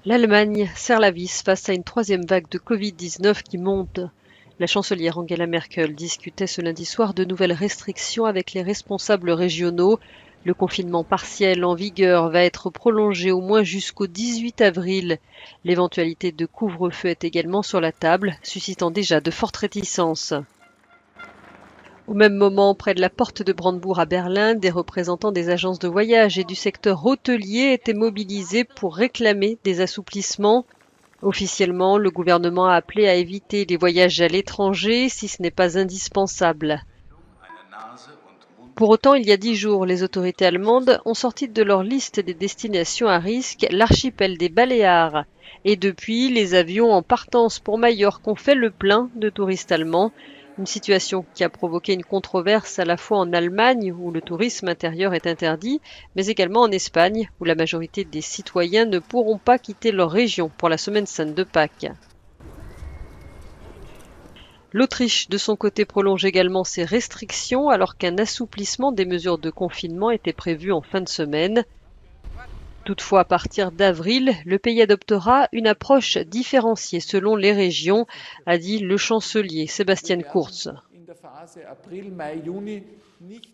L'Allemagne serre la vis face à une troisième vague de Covid-19 qui monte. La chancelière Angela Merkel discutait ce lundi soir de nouvelles restrictions avec les responsables régionaux. Le confinement partiel en vigueur va être prolongé au moins jusqu'au 18 avril. L'éventualité de couvre-feu est également sur la table, suscitant déjà de fortes réticences. Au même moment, près de la porte de Brandebourg à Berlin, des représentants des agences de voyage et du secteur hôtelier étaient mobilisés pour réclamer des assouplissements. Officiellement, le gouvernement a appelé à éviter les voyages à l'étranger si ce n'est pas indispensable. Pour autant, il y a 10 jours, les autorités allemandes ont sorti de leur liste des destinations à risque l'archipel des Baléares. Et depuis, les avions en partance pour Majorque ont fait le plein de touristes allemands. Une situation qui a provoqué une controverse à la fois en Allemagne, où le tourisme intérieur est interdit, mais également en Espagne, où la majorité des citoyens ne pourront pas quitter leur région pour la semaine sainte de Pâques. L'Autriche, de son côté, prolonge également ses restrictions alors qu'un assouplissement des mesures de confinement était prévu en fin de semaine. Toutefois, à partir d'avril, le pays adoptera une approche différenciée selon les régions, a dit le chancelier Sebastian Kurz.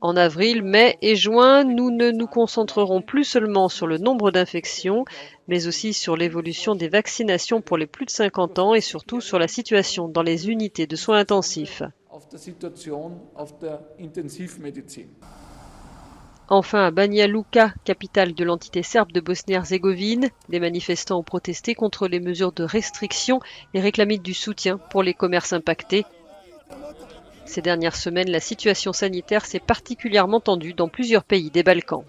En avril, mai et juin, nous ne nous concentrerons plus seulement sur le nombre d'infections, mais aussi sur l'évolution des vaccinations pour les plus de 50 ans et surtout sur la situation dans les unités de soins intensifs. Enfin, à Banja Luka, capitale de l'entité serbe de Bosnie-Herzégovine, des manifestants ont protesté contre les mesures de restriction et réclamé du soutien pour les commerces impactés. Ces dernières semaines, la situation sanitaire s'est particulièrement tendue dans plusieurs pays des Balkans.